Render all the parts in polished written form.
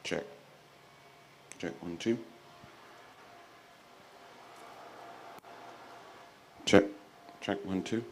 Check. Check 1 2. Check. Check 1 2.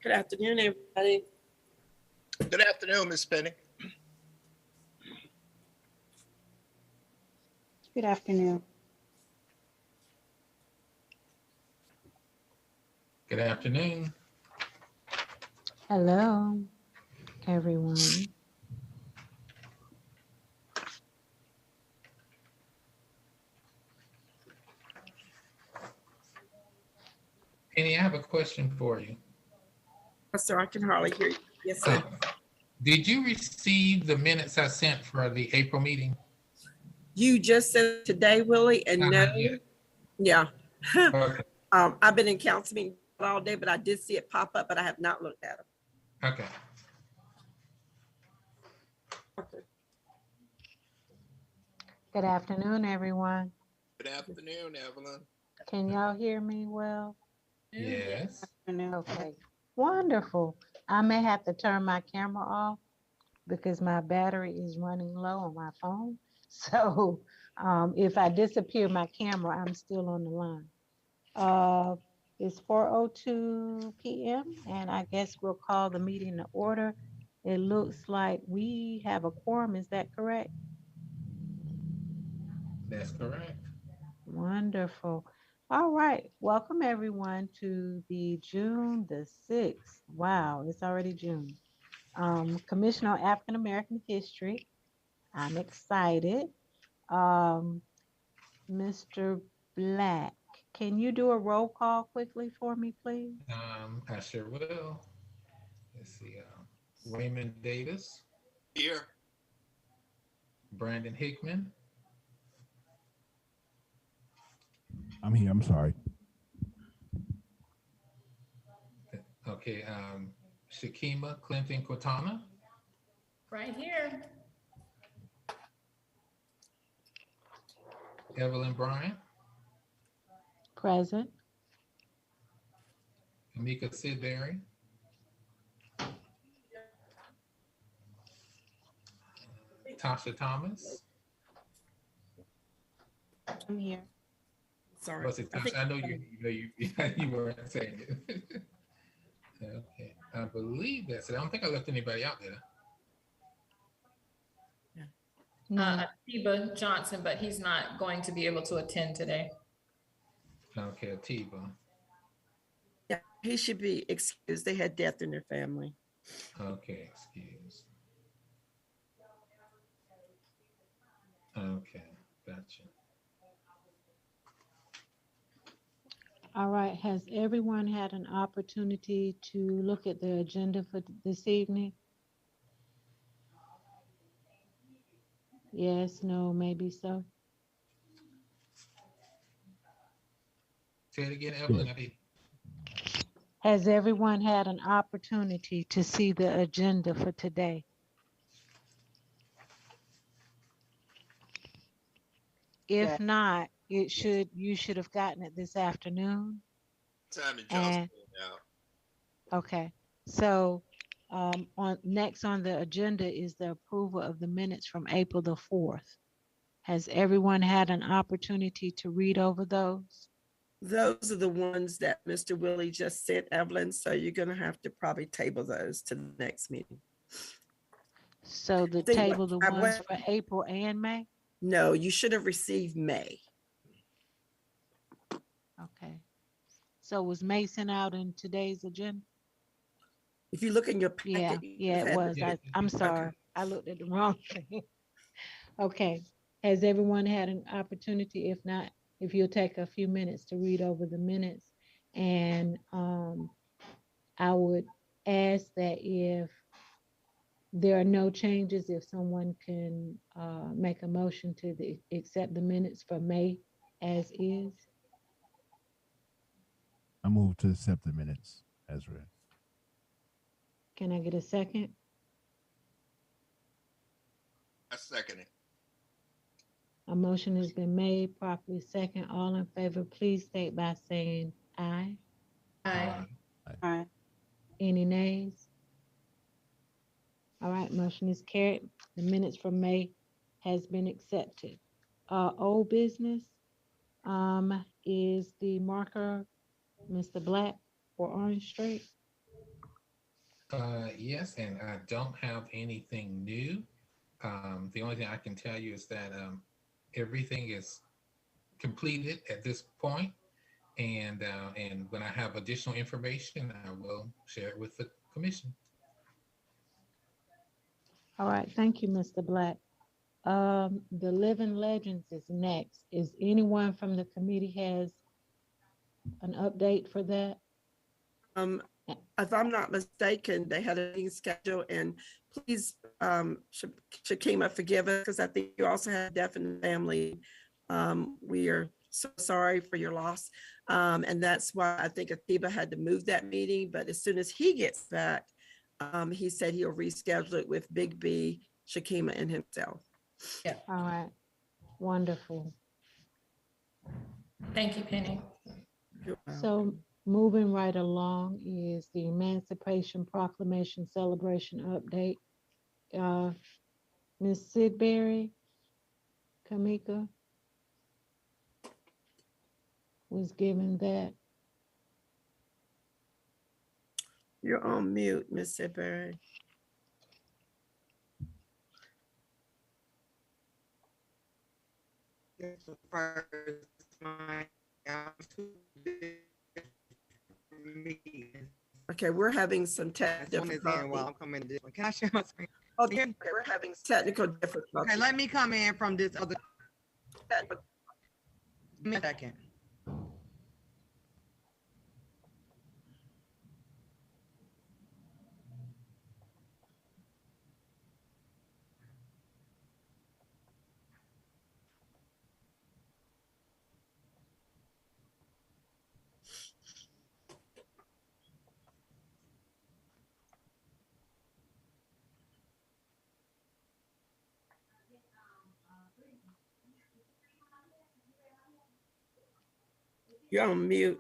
Good afternoon, everybody. Good afternoon, Miss Penny. Good afternoon. Good afternoon. Hello, everyone. Penny, I have a question for you. Yes, sir, I can hardly hear you. Yes, sir. Did you receive the minutes I sent for the April meeting? You just said today, Willie, and no, Yes. yeah. Okay. I've been in council meeting all day, but I did see it pop up, but I have not looked at them. Okay. Okay. Good afternoon, everyone. Good afternoon, Evelyn. Can y'all hear me well? Yes. Afternoon. Okay, wonderful. I may have to turn my camera off because my battery is running low on my phone. So if I disappear my camera, I'm still on the line. Uh, It's 4:02 p.m. and I guess we'll call the meeting to order. It looks like we have a quorum. Is that correct? That's correct. Wonderful. All right. Welcome everyone to the June the 6th. Wow, it's already June. Commission on African American History. I'm excited. Mr. Black, can you do a roll call quickly for me, please? I sure will. Let's see. Raymond Davis, Here. Brandon Hickman, I'm here. I'm sorry. okay, Shakima Clinton Quintana, Right here. Evelyn Bryant, Present. Amika Sidbury, Tasha Thomas. I'm here. Sorry. Was it I think- Tasha? I know you weren't saying it. Okay, I believe that's it. I don't think I left anybody out there. No, Atiba Johnson, but he's not going to be able to attend today. Okay, Atiba. Yeah, he should be excused. They had death in their family. Okay, excuse. Okay, gotcha. all right. Has everyone had an opportunity to look at the agenda for this evening? Yes, no, maybe so. Say it again, Evelyn. I did. Has everyone had an opportunity to see the agenda for today? If not, you should have gotten it this afternoon. Time and And- Johnson out. Okay, so next on the agenda is the approval of the minutes from April the 4th. Has everyone had an opportunity to read over those? Those are the ones that Mr. Willie just sent, Evelyn, so you're gonna have to probably table those to the next meeting. So the Think what- table, the I ones went- for April and May? No, you should have received May. Okay. So was May sent out in today's agenda? If you look in your Yeah, packet. you yeah, have it had was. the- I'm sorry. I looked at the wrong thing. Okay. Has everyone had an opportunity? If not, if you'll take a few minutes to read over the minutes. And I would ask that if there are no changes, if someone can make a motion to accept the minutes for May as is. I move to accept the minutes as read. Can I get a second? I second it. A motion has been made, properly second. All in favor, please state by saying aye. Aye. Aye. Any nays? All right, motion is carried. The minutes from May has been accepted. Old business is the marker, Mr. Black for Orange Street. Yes, and I don't have anything new. The only thing I can tell you is that everything is completed at this point, and when I have additional information, I will share it with the commission. All right, thank you, Mr. Black. The Living Legends is next. Is anyone from the committee has an update for that? If I'm not mistaken, they had a meeting schedule, and please, Shakima, forgive us, because I think you also had death in the family. We are so sorry for your loss. And that's why I think Atiba had to move that meeting, but as soon as he gets back, he said he'll reschedule it with Big B, Shakima, and himself. All right, wonderful. Thank you, Penny. So moving right along is the Emancipation Proclamation Celebration update. Ms. Sidbury, Kamika was given that. You're on mute, Ms. Sidbury. Okay, we're having some tech difficulty. While I'm coming to this one. Can I share my screen? Okay, we're having technical difficulty. Okay, let me come in from this other. Give me a second. You're on mute.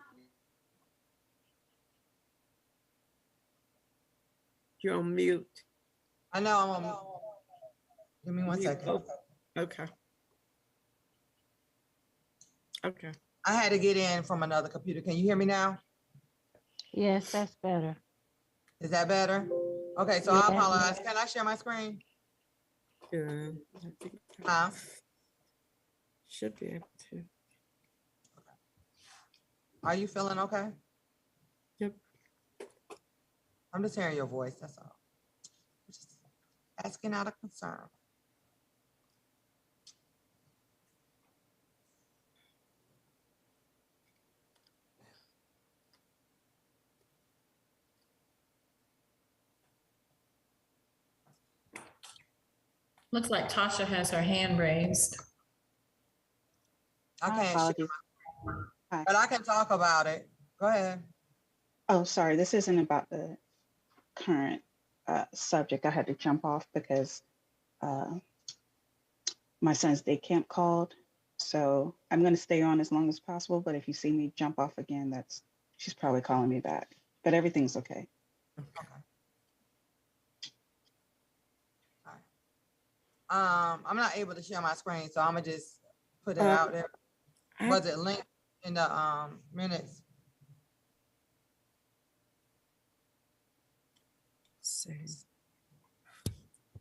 You're on mute. I know I'm on. Give me one Mute. second. Oh, okay. Okay. I had to get in from another computer. Can you hear me now? Yes, that's better. Is that better? Okay, so Yeah. I apologize. Can I share my screen? Yeah, I think Huh? should be able to. Are you feeling okay? Yep. I'm just hearing your voice, that's all. Just asking out of concern. Looks like Tasha has her hand raised. I My can't, share, apologies. but I can talk about it. Go ahead. Oh, sorry, this isn't about the current subject. I had to jump off because my son's day camp called. So I'm going to stay on as long as possible. But if you see me jump off again, she's probably calling me back. But everything's okay. Okay. All right. I'm not able to share my screen, so I'm gonna just put it out there. Was it linked in the minutes?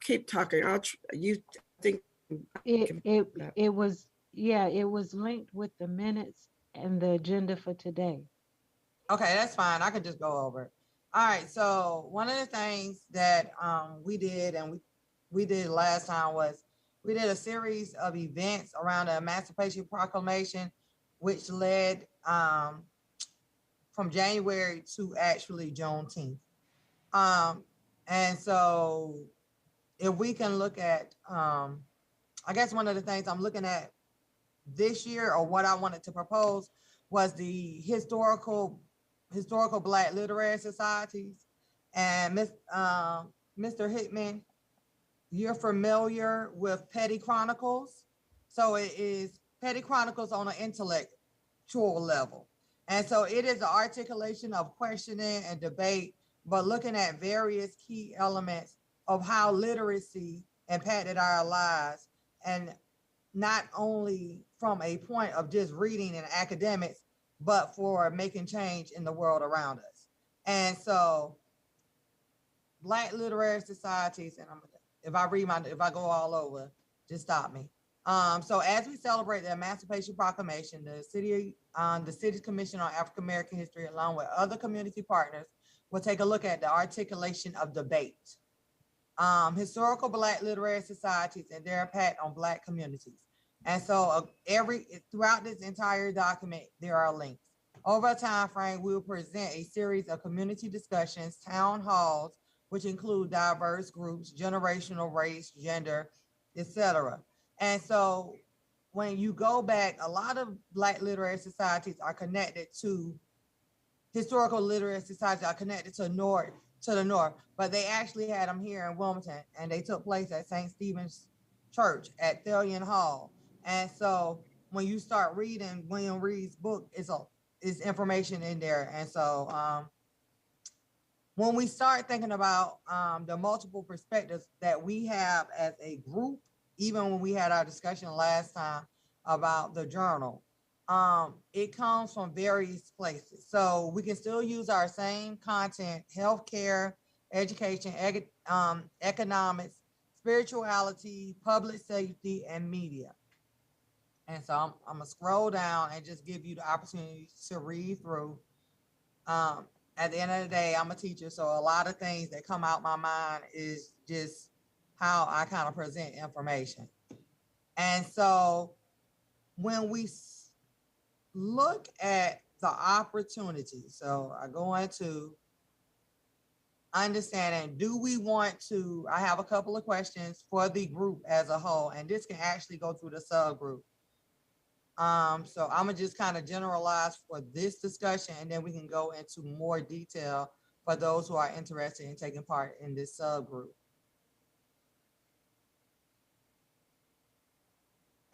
Keep talking. You think It was, yeah, it was linked with the minutes and the agenda for today. Okay, that's fine. I can just go over it. All right, so one of the things that we did and we did last time was we did a series of events around the Emancipation Proclamation, which led from January to actually Juneteenth. And so if we can look at, I guess one of the things I'm looking at this year, or what I wanted to propose, was the historical Black literary societies. And Mr. Hickman, you're familiar with Petty Chronicles. So it is Petty Chronicles on an intellectual level. And so it is an articulation of questioning and debate, but looking at various key elements of how literacy impacted our lives, and not only from a point of just reading and academics, but for making change in the world around us. And so Black literary societies, and if I go all over, just stop me. So as we celebrate the Emancipation Proclamation, the City's Commission on African American History, along with other community partners, will take a look at the articulation of debate, historical Black literary societies and their impact on Black communities. And so throughout this entire document, there are links. Over a time frame, we will present a series of community discussions, town halls, which include diverse groups, generational, race, gender, etc. And so when you go back, a lot of Black literary societies are connected to historical literary societies are connected to the north, but they actually had them here in Wilmington, and they took place at St. Stephen's Church at Thalian Hall. And so when you start reading William Reed's book, is information in there. And so when we start thinking about the multiple perspectives that we have as a group, even when we had our discussion last time about the journal, it comes from various places. So we can still use our same content: healthcare, education, economics, spirituality, public safety, and media. And so I'm gonna scroll down and just give you the opportunity to read through. At the end of the day, I'm a teacher, so a lot of things that come out my mind is just how I kind of present information. And so when we look at the opportunity, so I go into understanding, do we want to, I have a couple of questions for the group as a whole, and this can actually go through the subgroup. So I'm gonna just kind of generalize for this discussion, and then we can go into more detail for those who are interested in taking part in this subgroup.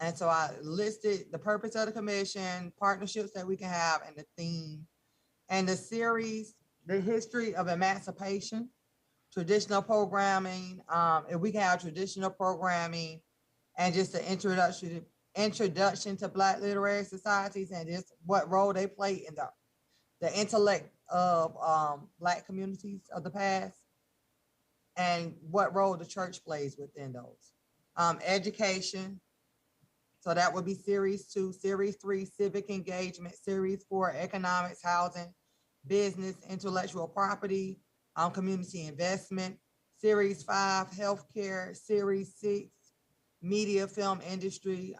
And so I listed the purpose of the commission, partnerships that we can have, and the theme. And the series, the history of emancipation, traditional programming. If we can have traditional programming and just the introduction to Black literary societies and just what role they play in the intellect of Black communities of the past, and what role the church plays within those. Education. So that would be series 2, series 3, civic engagement, series 4, economics, housing, business, intellectual property, community investment, series 5, healthcare, series 6, media, film industry,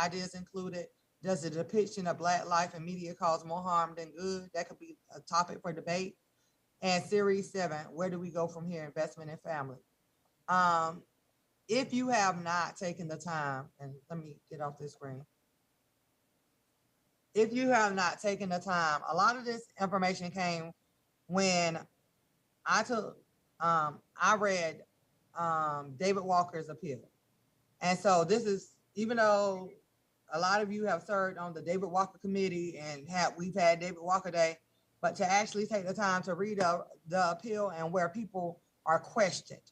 ideas included. Does the depiction of Black life and media cause more harm than good? That could be a topic for debate. And series 7, where do we go from here? Investment in family. If you have not taken the time, and let me get off this screen. If you have not taken the time, a lot of this information came when I read David Walker's appeal. And so this is, even though a lot of you have served on the David Walker committee and we've had David Walker Day, but to actually take the time to read the appeal and where people are questioned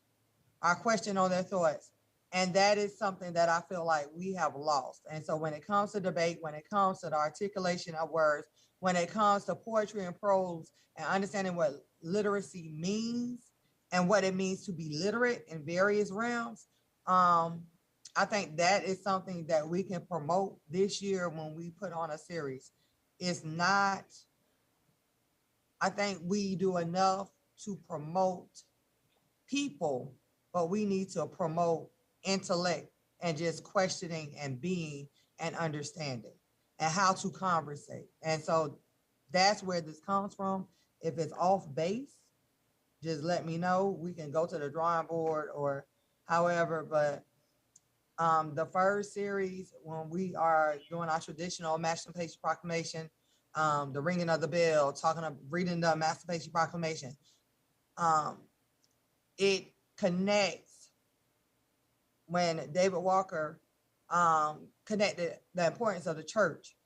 on their thoughts. And that is something that I feel like we have lost. And so when it comes to debate, when it comes to the articulation of words, when it comes to poetry and prose and understanding what literacy means and what it means to be literate in various realms, I think that is something that we can promote this year when we put on a series. It's not, I think we do enough to promote people, but we need to promote intellect and just questioning and being and understanding and how to conversate. And so that's where this comes from. If it's off base, just let me know. We can go to the drawing board or however, but the first series, when we are doing our traditional Emancipation Proclamation, the ringing of the bell, reading the Emancipation Proclamation, it connects when David Walker connected the importance of the church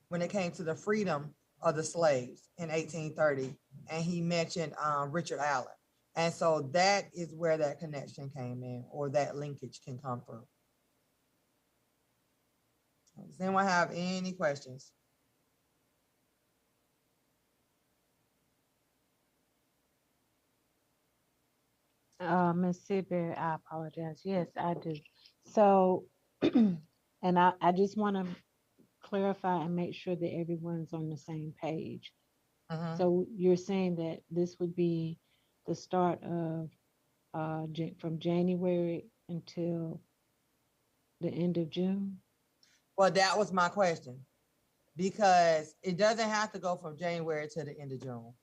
when it came to the freedom of the slaves in 1830, and he mentioned Richard Allen. And so that is where that connection came in, or that linkage can come through. Does anyone have any questions? Ms. Seabury, I apologize. Yes, I do. So, and I just want to clarify and make sure that everyone's on the same page. Mhm. So you're saying that this would be the start of from January until the end of June? Well, that was my question, because it doesn't have to go from January to the end of June.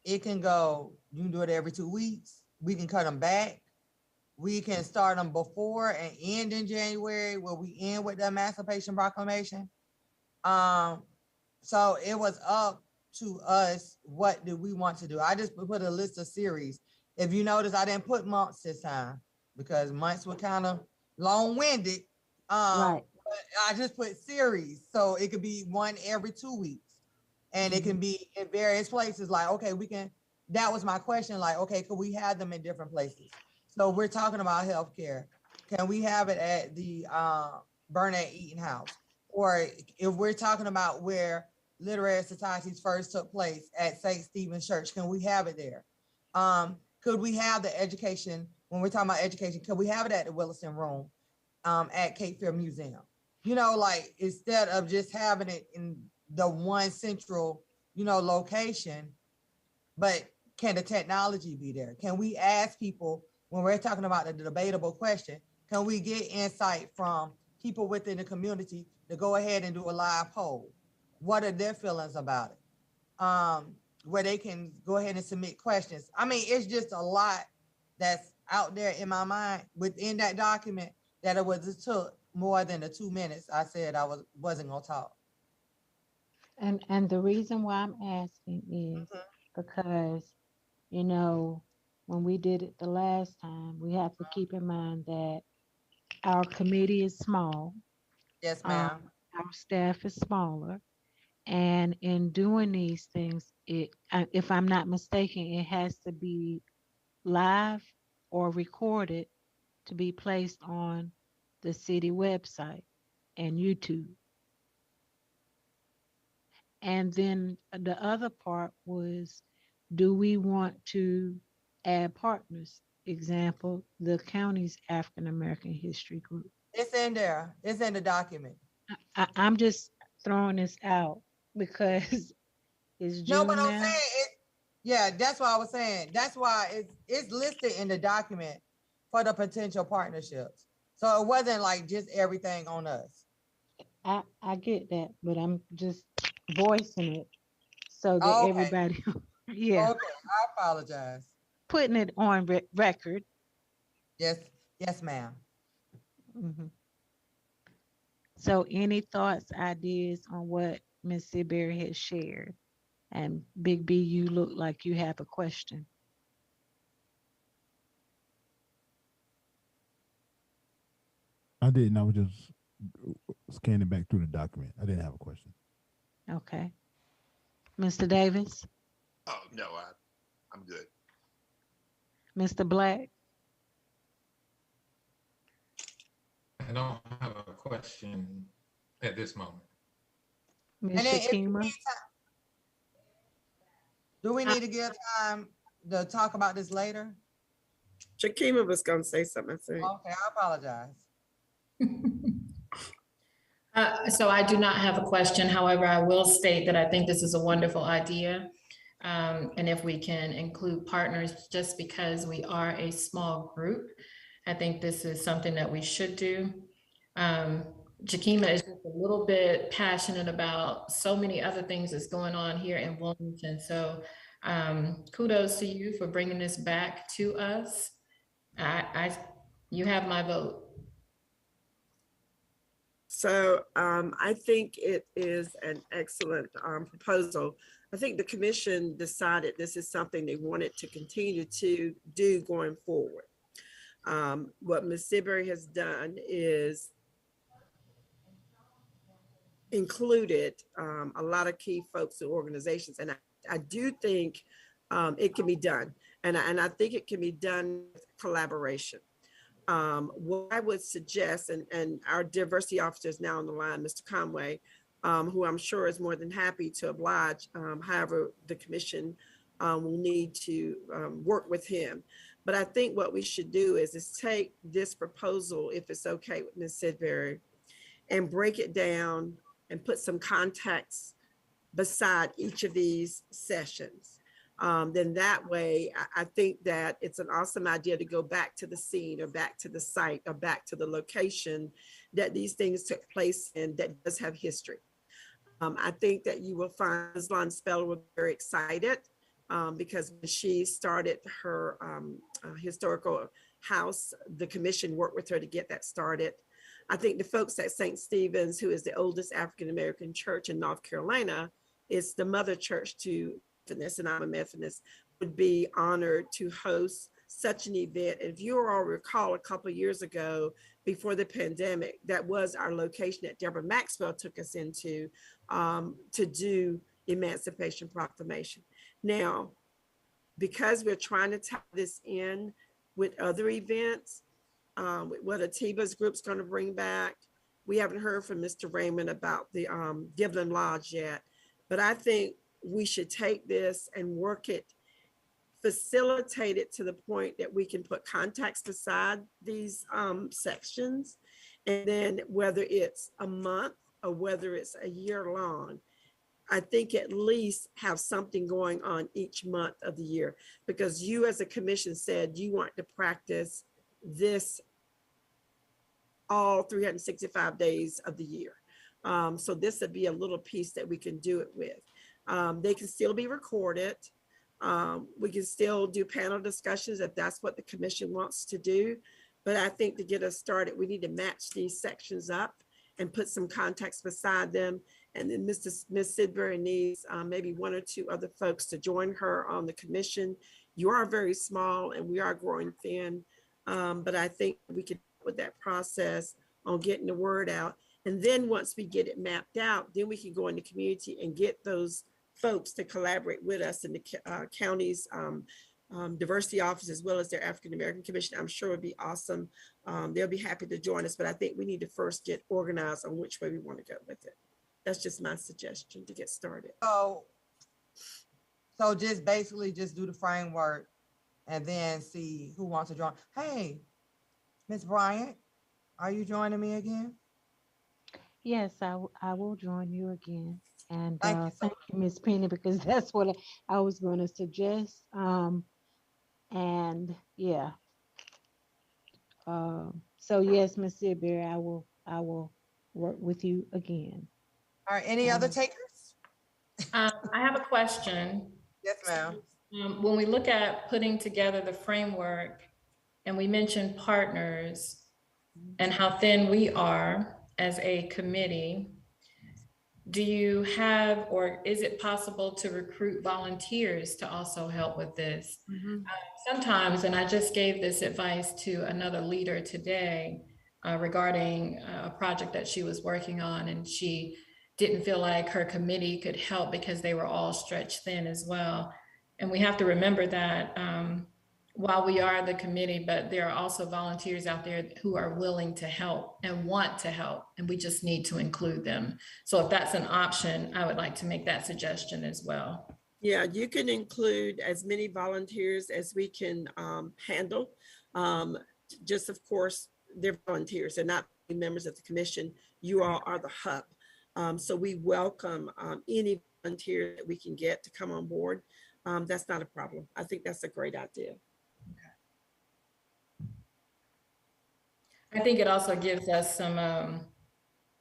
It can go, you can do it every 2 weeks. We can cut them back. We can start them before and end in January, where we end with the Emancipation Proclamation. So it was up to us, what do we want to do? I just put a list of series. If you notice, I didn't put months this time because months were kind of long-winded. Right. But I just put series, so it could be one every 2 weeks, and it can be in various places. Like, okay, we can. That was my question. Like, okay, could we have them in different places? So we're talking about healthcare. Can we have it at the Burnett Eaton House? or if we're talking about where literary societies first took place at St. Stephen's Church, can we have it there? Could we have the education, when we're talking about education, could we have it at the Williston Room at Cape Fear Museum? You know, like instead of just having it in the one central, you know, location, but can the technology be there? Can we ask people when we're talking about the debatable question, can we get insight from people within the community to go ahead and do a live poll? What are their feelings about it? Where they can go ahead and submit questions. I mean, it's just a lot that's out there in my mind within that document that it took more than the 2 minutes I said I wasn't gonna talk. And the reason why I'm asking is because, you know, when we did it the last time, we have to keep in mind that our committee is small, Yes, ma'am. our staff is smaller, and in doing these things, if I'm not mistaken, it has to be live or recorded to be placed on the city website and YouTube. And then the other part was, do we want to add partners? Example, the county's African American History Group. It's in there. It's in the document. I'm just throwing this out because it's No, June but I'm now. saying it. Yeah, that's what I was saying. That's why it's listed in the document for the potential partnerships. So it wasn't like just everything on us. I get that, but I'm just voicing it so that Okay. everybody, yeah, Okay, I apologize. putting it on record. Yes, yes, ma'am. Mhm. So any thoughts, ideas on what Ms. Seabury has shared? And Big B, you look like you have a question. I didn't. I was just scanning back through the document. I didn't have a question. Okay. Mr. Davis, Oh, no, I'm good. Mr. Black, I don't have a question at this moment. Ms. And then if we Shakima. need time, do we need to give time to talk about this later? Shakima was gonna say something, I think. Okay, I apologize. So I do not have a question. However, I will state that I think this is a wonderful idea. And if we can include partners, just because we are a small group, I think this is something that we should do. Jakima is just a little bit passionate about so many other things that's going on here in Wilmington. So kudos to you for bringing this back to us. You have my vote. So I think it is an excellent proposal. I think the commission decided this is something they wanted to continue to do going forward. What Ms. Seabury has done is included a lot of key folks and organizations, and I do think it can be done, and I think it can be done with collaboration. What I would suggest, and our diversity officer is now on the line, Mr. Conway, who I'm sure is more than happy to oblige. However, the commission will need to work with him. But I think what we should do is take this proposal, if it's okay with Ms. Sidbury, and break it down and put some context beside each of these sessions. Then that way, I think that it's an awesome idea to go back to the scene or back to the site or back to the location that these things took place in that does have history. I think that you will find Islam Speller was very excited because when she started her historical house, the commission worked with her to get that started. I think the folks at St. Stephen's, who is the oldest African-American church in North Carolina, is the mother church to Methodist, and I'm a Methodist, would be honored to host such an event. If you all recall, a couple of years ago, before the pandemic, that was our location that Deborah Maxwell took us into to do Emancipation Proclamation. Now, because we're trying to tie this in with other events, what Atiba's group's going to bring back, We haven't heard from Mr. Raymond about the Giblin Lodge yet, but I think we should take this and work it, facilitate it to the point that we can put contacts beside these sections. And then whether it's a month or whether it's a year long, I think at least have something going on each month of the year, because you as a commission said you want to practice this all 365 days of the year. So this would be a little piece that we can do it with. They can still be recorded. We can still do panel discussions if that's what the commission wants to do. But I think to get us started, we need to match these sections up and put some context beside them. And then Ms. Sidbury needs maybe one or two other folks to join her on the commission. You are very small and we are growing thin, but I think we can with that process on getting the word out. And then once we get it mapped out, then we can go in the community and get those folks to collaborate with us in the county's diversity office, as well as their African American Commission. I'm sure would be awesome. They'll be happy to join us, but I think we need to first get organized on which way we want to go with it. That's just my suggestion to get started. So just basically just do the framework and then see who wants to join. Hey, Ms. Bryant, are you joining me again? Yes, I will join you again. And Thank you so thank you, Ms. Penny, because that's what I was going to suggest. And yeah. So yes, Ms. Sidbury, I will work with you again. All right, any other Um, takers? I have a question. Yes, ma'am. When we look at putting together the framework and we mentioned partners and how thin we are as a committee, do you have, or is it possible to recruit volunteers to also help with this? Sometimes, and I just gave this advice to another leader today regarding a project that she was working on, and she didn't feel like her committee could help because they were all stretched thin as well. And we have to remember that while we are the committee, but there are also volunteers out there who are willing to help and want to help, and we just need to include them. So if that's an option, I would like to make that suggestion as well. Yeah, you can include as many volunteers as we can handle. Just of course, they're volunteers, they're not members of the commission. You all are the hub. So we welcome any volunteer that we can get to come on board. That's not a problem. I think that's a great idea. I think it also gives us some,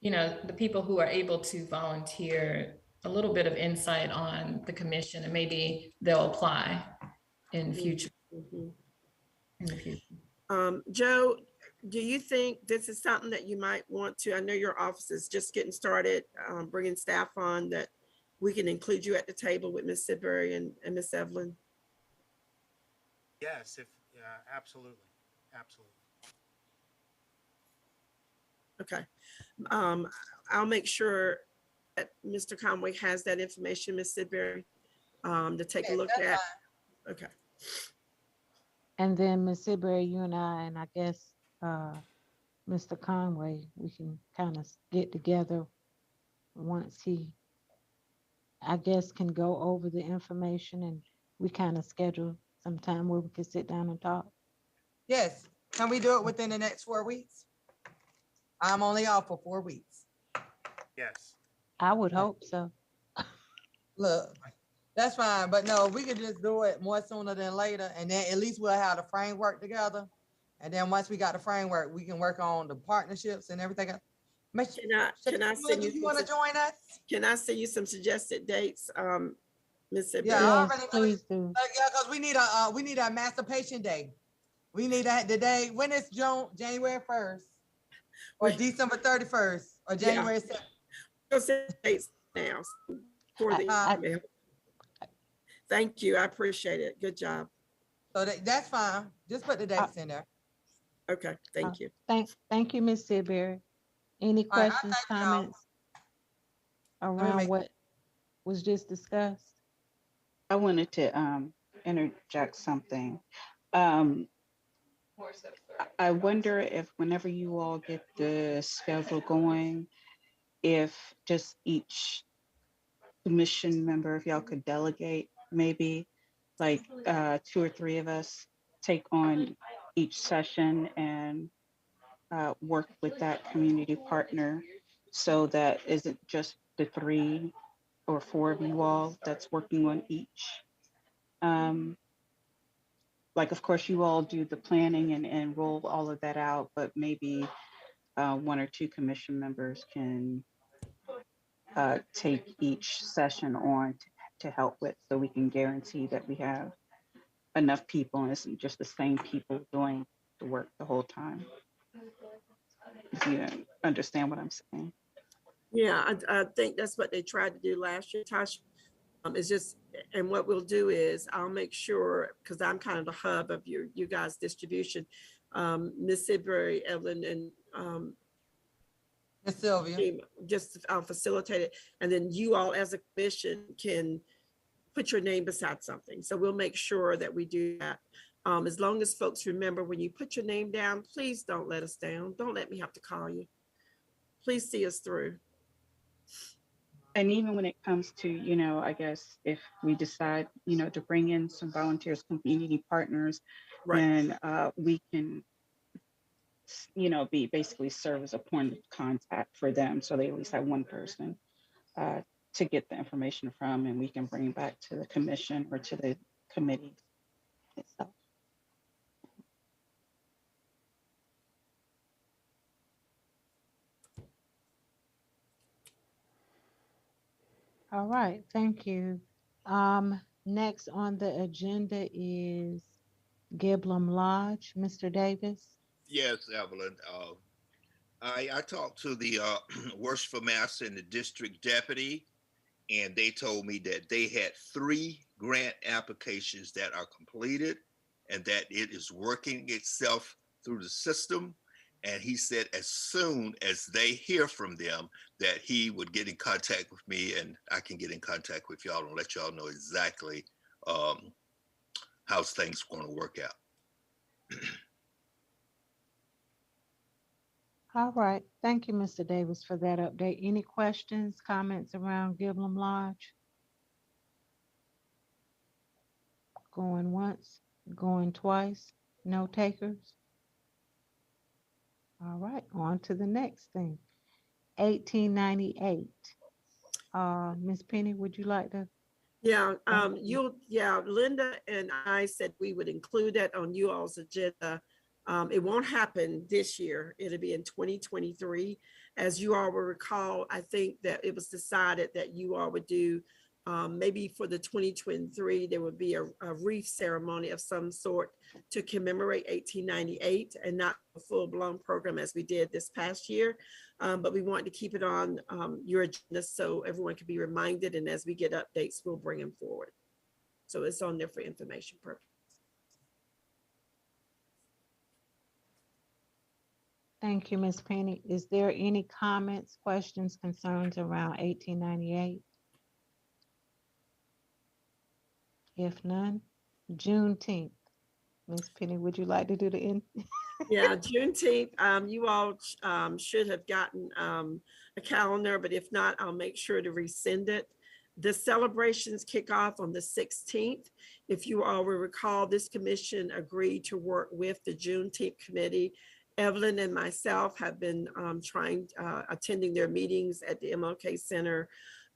the people who are able to volunteer a little bit of insight on the commission, and maybe they'll apply in future. Mhm. In the future. Joe, do you think this is something that you might want to, I know your office is just getting started, bringing staff on, that we can include you at the table with Ms. Sidbury and Ms. Evelyn? Yes, absolutely, absolutely. Okay. I'll make sure that Mr. Conway has that information, Ms. Sidbury, to take a Okay, look that's at. fine. Okay. And then Ms. Sidbury, you and I guess Mr. Conway, we can kind of get together once he, I guess, can go over the information, and we kind of schedule some time where we can sit down and talk. Yes, can we do it within the next 4 weeks? I'm only off for 4 weeks. Yes. I would hope so. Look, that's fine, but no, we could just do it more sooner than later, and then at least we'll have the framework together. And then once we got the framework, we can work on the partnerships and everything else. Can I send You want to join us? Can I send you some suggested dates, Ms. Sidbury? Yeah, I Yes, already know. please do. Yeah, because we need a emancipation day. We need the day, when is January 1st? Or December 31st, or January 2nd? Go send dates now for the I- email. Thank you. I appreciate it. Good job. So that's fine. Just put the dates in there. Okay, thank you. Thank you, Ms. Sidbury. Any All right, I questions, thank y'all. comments around make- what was just discussed? I wanted to interject something. I wonder if whenever you all get the schedule going, if just each commission member, if y'all could delegate, maybe like 2 or 3 of us take on each session and work with that community partner so that isn't just the 3 or 4 of you all that's working on each. Like, of course, you all do the planning and roll all of that out, but maybe 1 or 2 commission members can take each session on to help with, so we can guarantee that we have enough people and it's not just the same people doing the work the whole time. If you understand what I'm saying. Yeah, I think that's what they tried to do last year, Tosh. It's just, and what we'll do is I'll make sure, because I'm kind of the hub of you guys' distribution. Miss Sidbury, Evelyn, and Miss Sylvia. just facilitate it. And then you all as a commission can put your name beside something. So we'll make sure that we do that. As long as folks remember, when you put your name down, please don't let us down. Don't let me have to call you. Please see us through. And even when it comes to, I guess if we decide, to bring in some volunteers, community partners, Right. then we can, be basically serve as a point of contact for them. So they at least have one person to get the information from, and we can bring back to the commission or to the committee itself. All right, thank you. Next on the agenda is Giblin Lodge. Mr. Davis. Yes, Evelyn. I talked to the worshipful master and the district deputy, and they told me that they had 3 grant applications that are completed and that it is working itself through the system. And he said as soon as they hear from them that he would get in contact with me, and I can get in contact with y'all and let y'all know exactly how things are going to work out. All right, thank you, Mr. Davis, for that update. Any questions, comments around Giblin Lodge? Going once, going twice, no takers? All right, on to the next thing. 1898. Ms. Penny, would you like to? Yeah, Linda and I said we would include that on you all's agenda. It won't happen this year. It'll be in 2023. As you all will recall, I think that it was decided that you all would do, maybe for the 2023, there would be a wreath ceremony of some sort to commemorate 1898 and not a full-blown program as we did this past year. But we wanted to keep it on your agenda so everyone can be reminded, and as we get updates, we'll bring them forward. So it's on there for information purposes. Thank you, Ms. Penny. Is there any comments, questions, concerns around 1898? If none, Juneteenth. Ms. Penny, would you like to do the end? Yeah, Juneteenth, you all should have gotten a calendar, but if not, I'll make sure to resend it. The celebrations kick off on the 16th. If you all will recall, this commission agreed to work with the Juneteenth committee. Evelyn and myself have been attending their meetings at the MLK Center.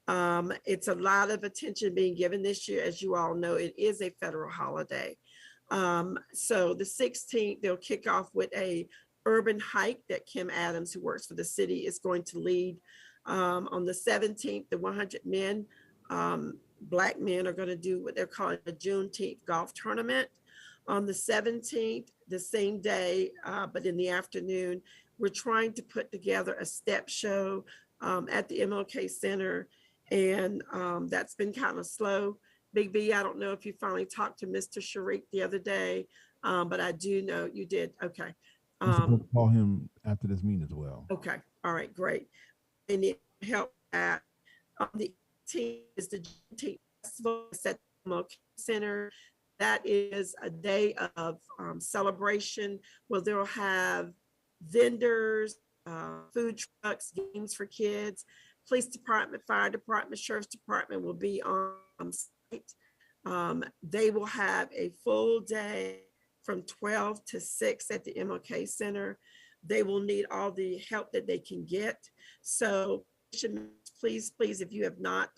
It's a lot of attention being given this year. As you all know, it is a federal holiday. So the 16th, they'll kick off with a urban hike that Kim Adams, who works for the city, is going to lead. On the 17th, the 100 men, Black men, are going to do what they're calling a Juneteenth golf tournament. On the 17th, the same day, but in the afternoon, we're trying to put together a step show at the MLK Center, and that's been kind of slow. Big B, I don't know if you finally talked to Mr. Sharik the other day, but I do know you did. Okay. I'm supposed to call him after this meeting as well. Okay. All right, great. And it help that the 18th is the Juneteenth Festival at the MLK Center. That is a day of celebration where they'll have vendors, food trucks, games for kids. Police department, fire department, sheriff's department will be on site. They will have a full day from 12 to 6 at the MLK Center. They will need all the help that they can get. So please, if you have not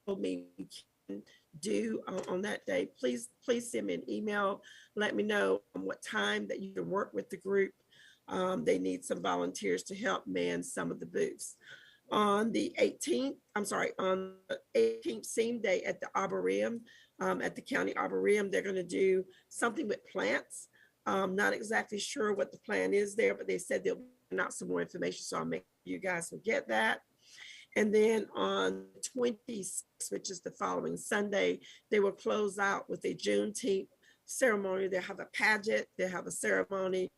told me you can do on that day, please send me an email. Let me know what time that you can work with the group. They need some volunteers to help man some of the booths. On the 18th, on the 18th, same day at the Arboretum, at the County Arboretum, they're going to do something with plants. Not exactly sure what the plan is there, but they said they'll bring out some more information, so I'll make sure you guys will get that. And then on the 26th, which is the following Sunday, they will close out with a Juneteenth ceremony. They'll have a pageant, they'll have a ceremony,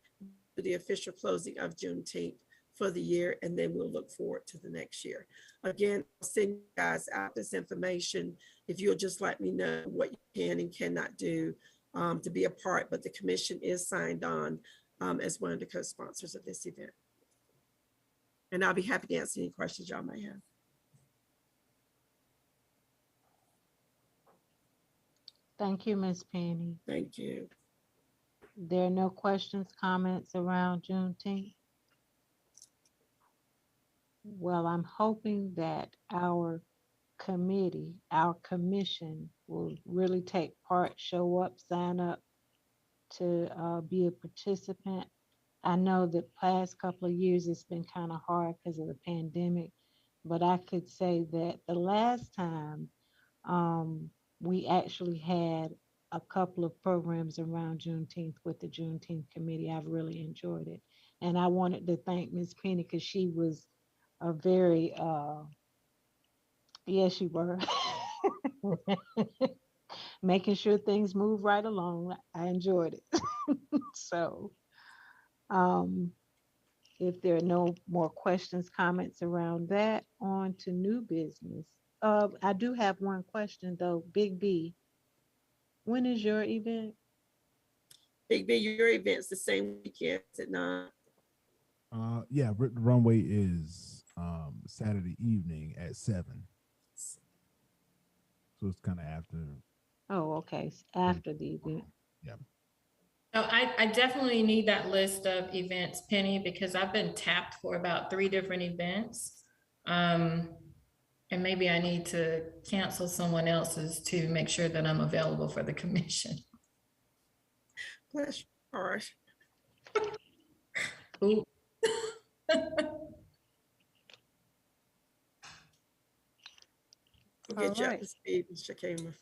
the official closing of Juneteenth for the year, and then we'll look forward to the next year. Again, I'll send you guys out this information if you'll just let me know what you can and cannot do to be a part, but the commission is signed on as one of the co-sponsors of this event. And I'll be happy to answer any questions y'all may have. Thank you, Ms. Penny. Thank you. There are no questions, comments around Juneteenth? Well, I'm hoping that our committee, our commission will really take part, show up, sign up to be a participant. I know the past couple of years it's been kind of hard because of the pandemic, but I could say that the last time we actually had a couple of programs around Juneteenth with the Juneteenth committee. I've really enjoyed it. And I wanted to thank Ms. Penny because she was a very, yes, you were, making sure things move right along. I enjoyed it. So if there are no more questions, comments around that, on to new business. I do have one question though. Big B, when is your event? Big B, your event's the same weekend, is it not? Yeah, the runway is Saturday evening at 7. So it's kind of after. Oh, okay, it's after the event. Yeah. So I definitely need that list of events, Penny, because I've been tapped for about 3 different events. And maybe I need to cancel someone else's to make sure that I'm available for the commission. Bless your heart. Ooh. We'll get you up Alright. to speed, Mr. Kamer.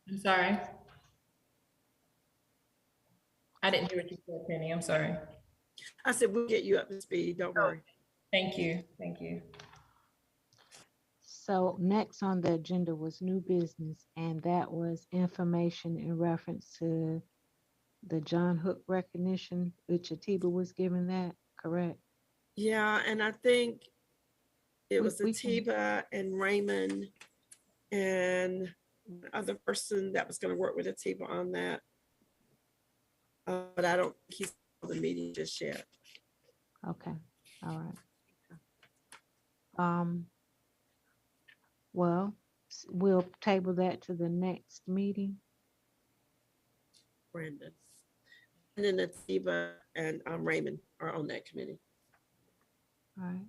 I'm sorry. I didn't hear what you said, Penny. I'm sorry. I said, we'll get you up to speed, don't worry. Thank you. Thank you. So next on the agenda was new business, and that was information in reference to the John Hook recognition, which Atiba was given that, correct? Yeah, and I think it was We can- Atiba and Raymond and other person that was going to work with Atiba on that. But I don't think he's on the meeting just yet. Okay, all right. Well, we'll table that to the next meeting. Brandon. And then Atiba and Raymond are on that committee. All right.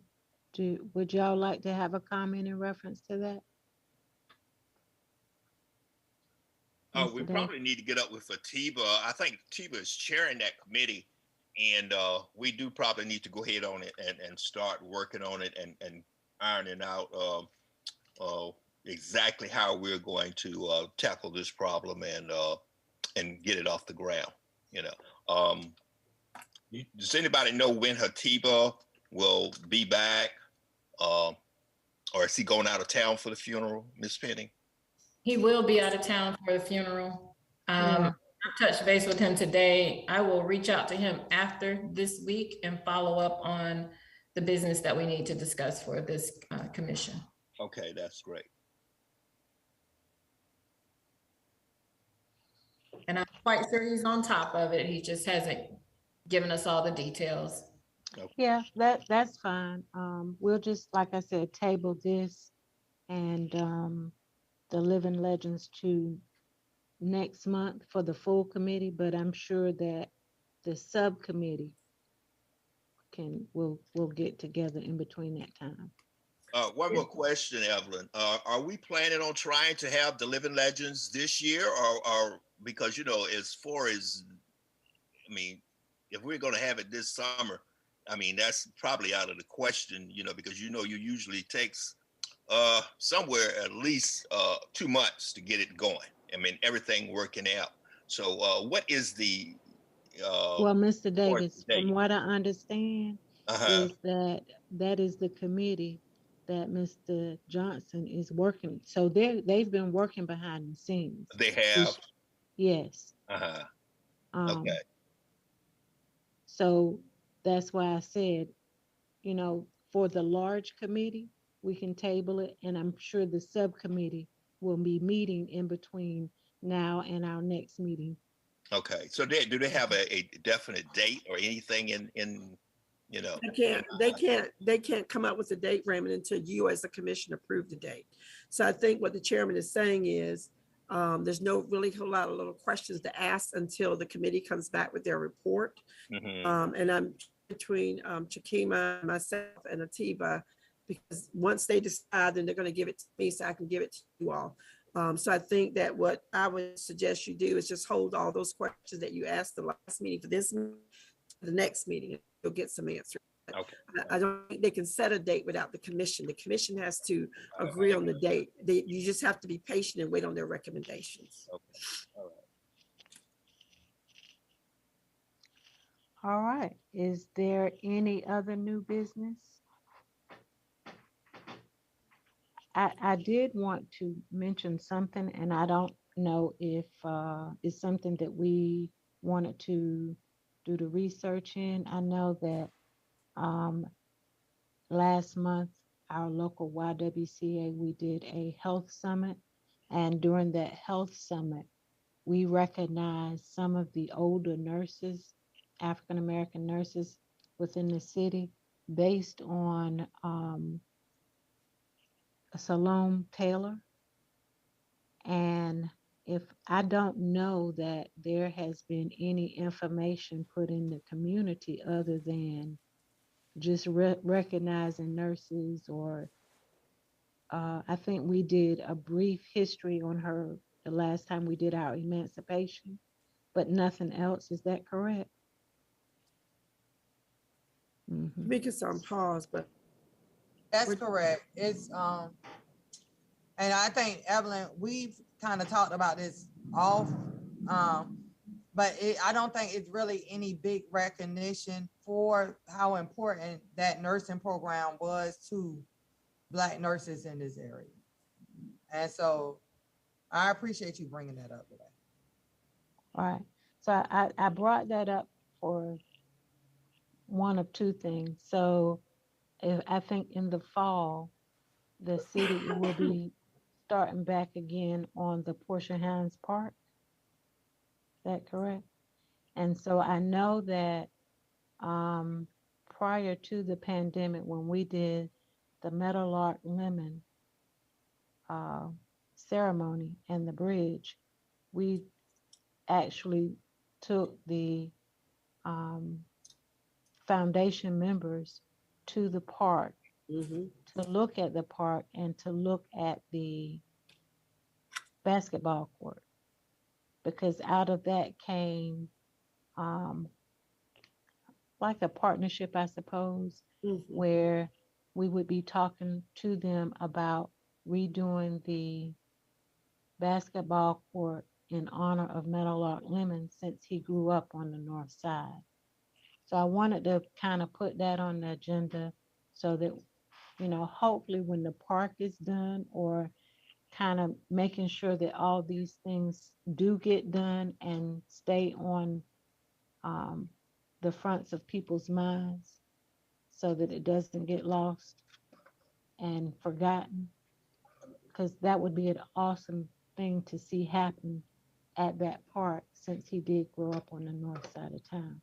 Would y'all like to have a comment in reference to that? We Mr. Day? probably need to get up with Atiba. I think Atiba is chairing that committee, and we do probably need to go ahead on it and start working on it and ironing out exactly how we're going to tackle this problem and get it off the ground. You know, does anybody know when Atiba will be back, or is he going out of town for the funeral, Miss Penny? He will be out of town for the funeral. Yeah. I touched base with him today. I will reach out to him after this week and follow up on the business that we need to discuss for this commission. Okay, that's great. And I'm quite sure he's on top of it. He just hasn't given us all the details. Yeah, that's fine. We'll just, like I said, table this and the Living Legends to next month for the full committee, but I'm sure that the subcommittee will get together in between that time. One more question, Evelyn. Are we planning on trying to have the Living Legends this year, or because as far as, I mean, if we're going to have it this summer, I mean that's probably out of the question, because you usually takes somewhere at least 2 months to get it going. I mean everything working out. So what is the Well, Mr. Davis, date? from what I understand, Uh-huh. is that is the committee that Mr. Johnson is working. So they've been working behind the scenes. They have. Yes. Uh-huh. Um, Okay. So that's why I said, for the large committee, we can table it, and I'm sure the subcommittee will be meeting in between now and our next meeting. Okay. So do they have a definite date or anything in They can't come up with a date, Raymond, until you as a commission approve the date. So I think what the chairman is saying is there's no really whole lot of little questions to ask until the committee comes back with their report. And I'm between Chakima, myself, and Atiba, because once they decide, then they're going to give it to me so I can give it to you all. So I think that what I would suggest you do is just hold all those questions that you asked the last meeting for this meeting, the next meeting, and you'll get some answers. Okay. I don't think they can set a date without the commission. The commission has to agree on the date. You just have to be patient and wait on their recommendations. Okay. All right. All right. Is there any other new business? I did want to mention something, and I don't know if it's something that we wanted to do the research in. I know that last month, our local YWCA, we did a health summit, and during that health summit, we recognized some of the older nurses, African American nurses within the city, based on Salome Taylor. And if I don't know that there has been any information put in the community other than just recognizing nurses, or I think we did a brief history on her the last time we did our emancipation, but nothing else. Is that correct? Make us on pause, but That's correct. It's and I think Evelyn, we've kind of talked about this off, but I don't think it's really any big recognition for how important that nursing program was to Black nurses in this area. And so I appreciate you bringing that up today. All right. So I brought that up for one of two things. So I think in the fall, the city will be starting back again on the Portia Hines Park. Is that correct? And so I know that prior to the pandemic, when we did the Meadowlark Lemon ceremony and the bridge, we actually took the foundation members to the park to look at the park and to look at the basketball court, because out of that came like a partnership, I suppose, where we would be talking to them about redoing the basketball court in honor of Meadowlark Lemon, since he grew up on the north side. So I wanted to kind of put that on the agenda so that, hopefully when the park is done, or kind of making sure that all these things do get done and stay on the fronts of people's minds so that it doesn't get lost and forgotten, because that would be an awesome thing to see happen at that park since he did grow up on the north side of town.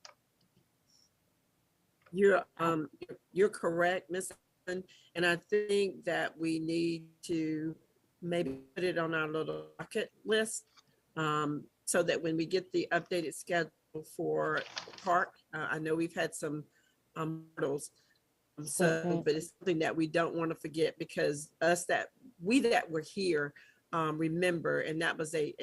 You're correct, Miss. Allen, and I think that we need to maybe put it on our little bucket list, so that when we get the updated schedule for park, I know we've had some hurdles. So, but it's something that we don't want to forget, because that were here remember, and that was a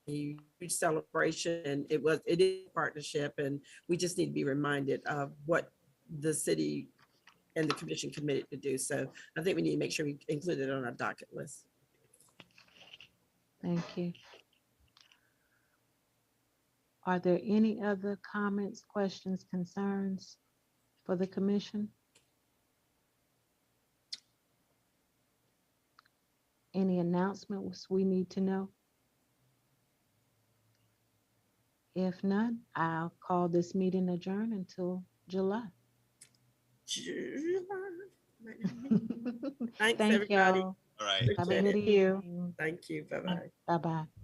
huge celebration, and it is a partnership, and we just need to be reminded of what the city and the commission committed to do. So I think we need to make sure we include it on our docket list. Thank you. Are there any other comments, questions, concerns for the commission? Any announcements we need to know? If not, I'll call this meeting adjourned until July. Thanks, Thank everybody. y'all. All right. Have a good evening. Thank you. Bye-bye. Bye-bye.